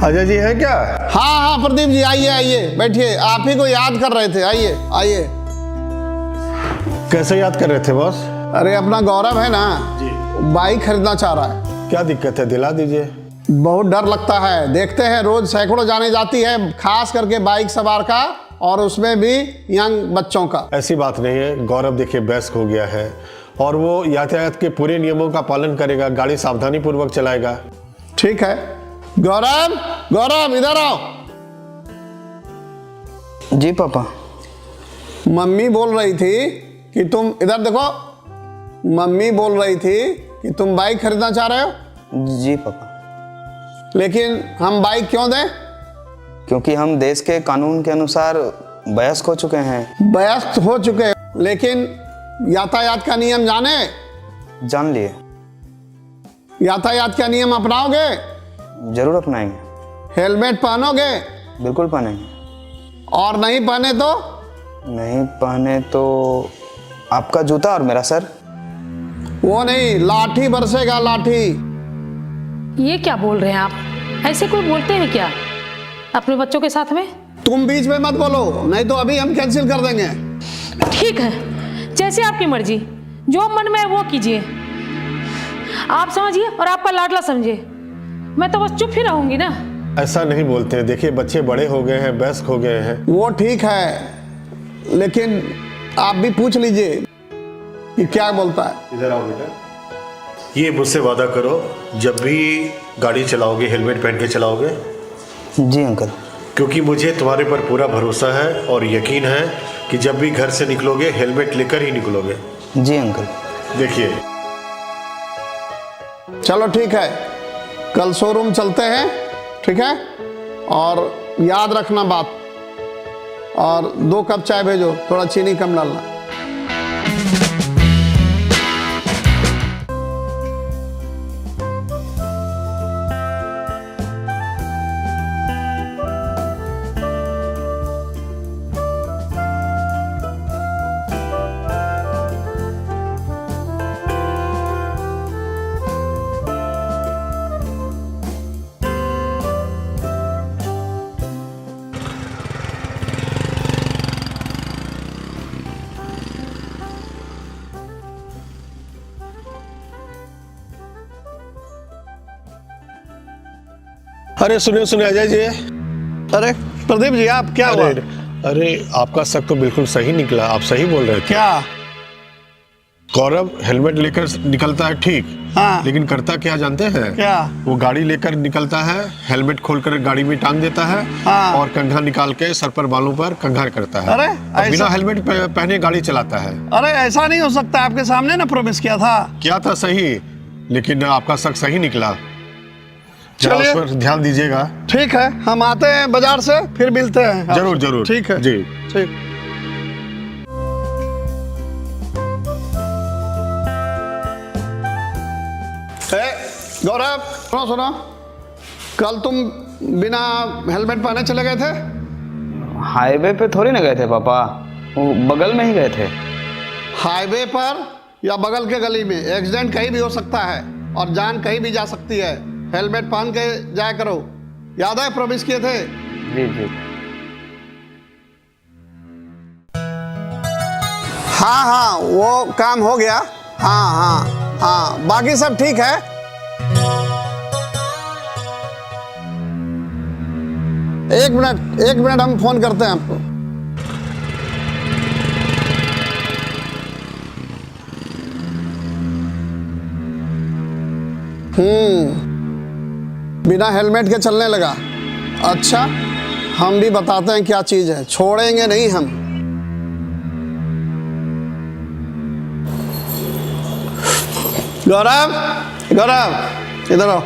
अजय जी है क्या? हाँ हाँ प्रदीप जी, आइए आइए, बैठिए। आप ही को याद कर रहे थे, आइए आइए। कैसे याद कर रहे थे बॉस? अरे अपना गौरव है ना जी, बाइक खरीदना चाह रहा है। क्या दिक्कत है, दिला दीजिए। बहुत डर लगता है, देखते हैं रोज सैकड़ों जाने जाती है, खास करके बाइक सवार का, और उसमें भी यंग बच्चों का। ऐसी बात नहीं है, गौरव देखिए वयस्क हो गया है और वो यातायात के पूरे नियमों का पालन करेगा, गाड़ी सावधानी पूर्वक चलाएगा। ठीक है। गौरव, गौरव इधर आओ। जी पापा। मम्मी बोल रही थी कि तुम, इधर देखो, मम्मी बोल रही थी कि तुम बाइक खरीदना चाह रहे हो। जी पापा। लेकिन हम बाइक क्यों दें? क्योंकि हम देश के कानून के अनुसार वयस्क हो चुके हैं। वयस्क हो चुके हैं, लेकिन यातायात का नियम जाने? जान लिए। यातायात का नियम अपनाओगे? जरूर अपनाएंगे। हेलमेट पहनोगे? बिल्कुल पहनेंगे। और नहीं पहने तो? नहीं पहने तो आपका जूता और मेरा सर। वो नहीं, लाठी बरसेगा, लाठी। ये क्या बोल रहे हैं आप? ऐसे कोई बोलते हैं क्या अपने बच्चों के साथ में? तुम बीच में मत बोलो, नहीं तो अभी हम कैंसिल कर देंगे। ठीक है, जैसे आपकी मर्जी, जो मन में है वो कीजिए। आप समझिए और आपका लाडला समझिए, मैं तो बस चुप ही रहूंगी ना। ऐसा नहीं बोलते हैं, देखिए बच्चे बड़े हो गए हैं, वयस्क हो गए हैं। वो ठीक है, लेकिन आप भी पूछ लीजिए कि क्या बोलता है। इधर आओ बेटा, ये मुझसे वादा करो, जब भी गाड़ी चलाओगे हेलमेट पहन के चलाओगे। जी अंकल। क्योंकि मुझे तुम्हारे पर पूरा भरोसा है और यकीन है कि जब भी घर से निकलोगे हेलमेट लेकर ही निकलोगे। जी अंकल। देखिए, चलो ठीक है, कल शोरूम चलते हैं, ठीक है? और याद रखना बात, और 2 कप चाय भेजो, थोड़ा चीनी कम डालना। अरे सुनिए सुनिए अजय जी। अरे प्रदीप जी, आप क्या हुआ? अरे आपका शक तो बिल्कुल सही निकला, आप सही बोल रहे थे। क्या? गौरव हेलमेट लेकर निकलता है ठीक, हाँ। लेकिन करता क्या जानते हैं? क्या? वो गाड़ी लेकर निकलता है, हेलमेट खोलकर गाड़ी में टांग देता है, हाँ। और कंघा निकाल के सर पर बालों पर कंघा करता है। अरे, और बिना ऐसा? हेलमेट पहने गाड़ी चलाता है। अरे ऐसा नहीं हो सकता, आपके सामने ना प्रॉमिस किया था। क्या था सही, लेकिन आपका शक सही निकला। जरा उस चलिए। पर ध्यान दीजिएगा। ठीक है, हम आते हैं बाजार से, फिर मिलते हैं। जरूर जरूर। ठीक है जी। ठीक। गौरव सुनो सुनो, कल तुम बिना हेलमेट पहने चले गए थे। हाईवे पे थोड़ी ना गए थे पापा, वो बगल में ही गए थे। हाईवे पर या बगल के गली में एक्सीडेंट कहीं भी हो सकता है और जान कहीं भी जा सकती है। हेलमेट पहन के जाया करो, याद है प्रॉमिस किए थे। जी जी। हाँ हाँ, वो काम हो गया। हाँ हाँ हाँ, बाकी सब ठीक है। एक मिनट हम फोन करते हैं आपको। बिना हेलमेट के चलने लगा। अच्छा, हम भी बताते हैं क्या चीज है, छोड़ेंगे नहीं हम। गौरव, गौरव इधर आओ।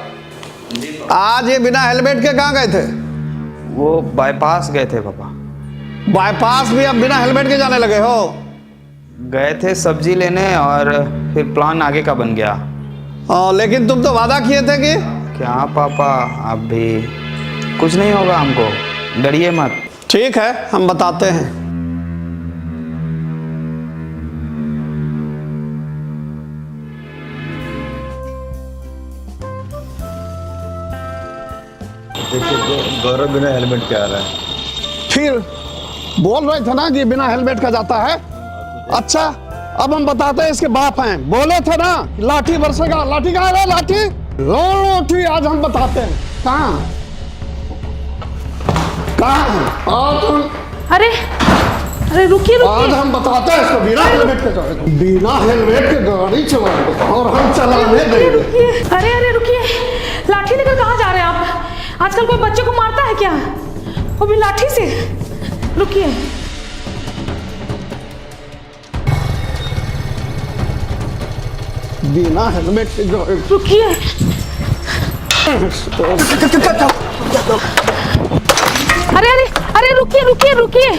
आज ये बिना हेलमेट के कहाँ गए थे? वो बाईपास गए थे पापा। बाईपास भी अब बिना हेलमेट के जाने लगे हो? गए थे सब्जी लेने और फिर प्लान आगे का बन गया। लेकिन तुम तो वादा किए थे कि। क्या पापा, आप भी कुछ नहीं होगा, हमको डरिए मत। ठीक है, हम बताते हैं। देखिए गौरव बिना हेलमेट के आ रहा है। फिर बोल रहे थे ना कि बिना हेलमेट का जाता है। अच्छा अब हम बताते हैं इसके बाप हैं, बोले थे ना लाठी बरसेगा, लाठी कहाँ है लाठी? लाठी आज हम बताते हैं कहाँ कहाँ है। अरे अरे रुकिए आज रुकिए। हम बताते हैं इसको बिना हेलमेट के, बिना हेलमेट के गाड़ी चलाएगा और हम चलाने अरे देंगे। रुकिए, अरे अरे रुकिए, लाठी लेकर कहाँ जा रहे हैं आप? आजकल कोई बच्चे को मारता है क्या, वो भी लाठी से? रुकिए। बिना हेलमेट के गाड़ी रुकिए। अरे अरे अरे रुकिए रुकिए रुकिए,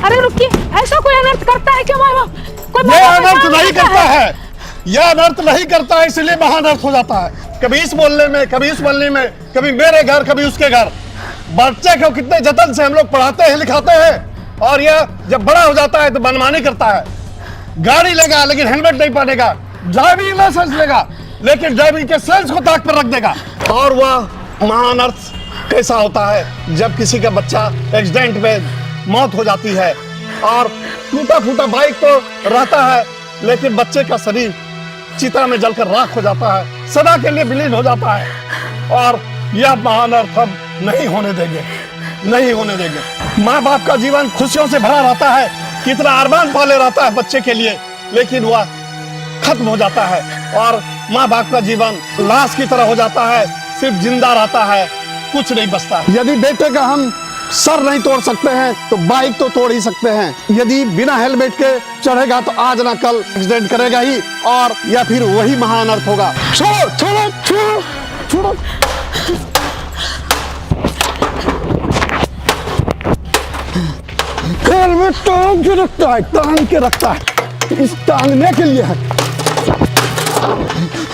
अरे रुकिए, ऐसा कोई अनर्थ करता है क्या माँ बाप? कोई ये माँ बाप अनर्थ काम नहीं करता है, यह अनर्थ नहीं करता है, इसलिए महाअनर्थ हो जाता है। कभी इस मोहल्ले में, कभी इस मोहल्ले में, कभी मेरे घर, कभी उसके घर। बच्चे को कितने जतन से हम लोग पढ़ाते हैं, लिखाते हैं, और यह जब बड़ा हो जाता है तो मनमानी करता है। गाड़ी लेगा लेकिन हेलमेट नहीं पहनेगा, ड्राइविंग लाइसेंस लेगा लेकिन ड्राइविंग के सेंस को ताक पर रख देगा। और वह महाअनर्थ कैसा होता है जब किसी का बच्चा एक्सीडेंट में मौत हो जाती है, और टूटा फूटा बाइक तो रहता है लेकिन बच्चे का शरीर चिता में जलकर राख हो जाता है, सदा के लिए विलीन हो जाता है। और यह महाअनर्थ हम नहीं होने देंगे, नहीं होने देंगे। माँ बाप का जीवन खुशियों से भरा रहता है, कितना अरमान पाले रहता है बच्चे के लिए, लेकिन वह खत्म हो जाता है और माँ बाप का जीवन लाश की तरह हो जाता है, सिर्फ जिंदा रहता है, कुछ नहीं बचता। यदि बेटे का हम सर नहीं तोड़ सकते हैं तो बाइक तो तोड़ ही सकते हैं। यदि बिना हेलमेट के चढ़ेगा तो आज ना कल एक्सीडेंट करेगा ही, और या फिर वही महाअनर्थ होगा। छोड़ो छोड़ो छोड़ो छोड़ो। हेलमेट टांग के रखता है, टांग के रखता है, इस टांगने के लिए है।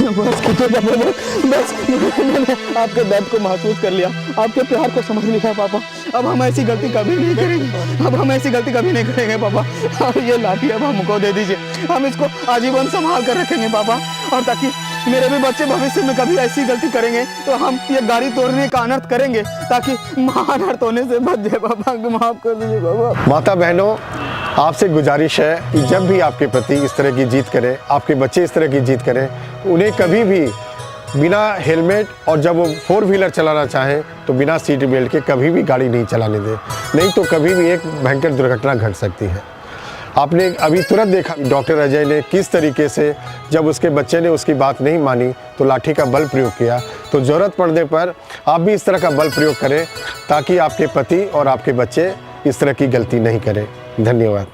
बस मैंने आपके दर्द को महसूस कर लिया, आपके प्यार को समझ लिया पापा। अब हम ऐसी गलती कभी नहीं करेंगे, अब हम ऐसी गलती कभी नहीं करेंगे पापा। ये लाठी अब हमको दे दीजिए, हम इसको आजीवन संभाल कर रखेंगे पापा, और ताकि मेरे भी बच्चे भविष्य में कभी ऐसी गलती करेंगे तो हम ये गाड़ी तोड़ने का अनर्थ करेंगे, ताकि महाअनर्थ होने से बच जाए पापा। माफ कर दीजिए पापा। माता बहनों, आपसे गुजारिश है कि जब भी आपके पति इस तरह की जिद करें, आपके बच्चे इस तरह की जिद करें, उन्हें कभी भी बिना हेलमेट, और जब वो 4 व्हीलर चलाना चाहें तो बिना सीट बेल्ट के कभी भी गाड़ी नहीं चलाने दें, नहीं तो कभी भी एक भयंकर दुर्घटना घट सकती है। आपने अभी तुरंत देखा डॉक्टर अजय ने किस तरीके से जब उसके बच्चे ने उसकी बात नहीं मानी तो लाठी का बल प्रयोग किया। तो ज़रूरत पड़ने पर आप भी इस तरह का बल प्रयोग करें ताकि आपके पति और आपके बच्चे इस तरह की गलती नहीं करें। धन्यवाद।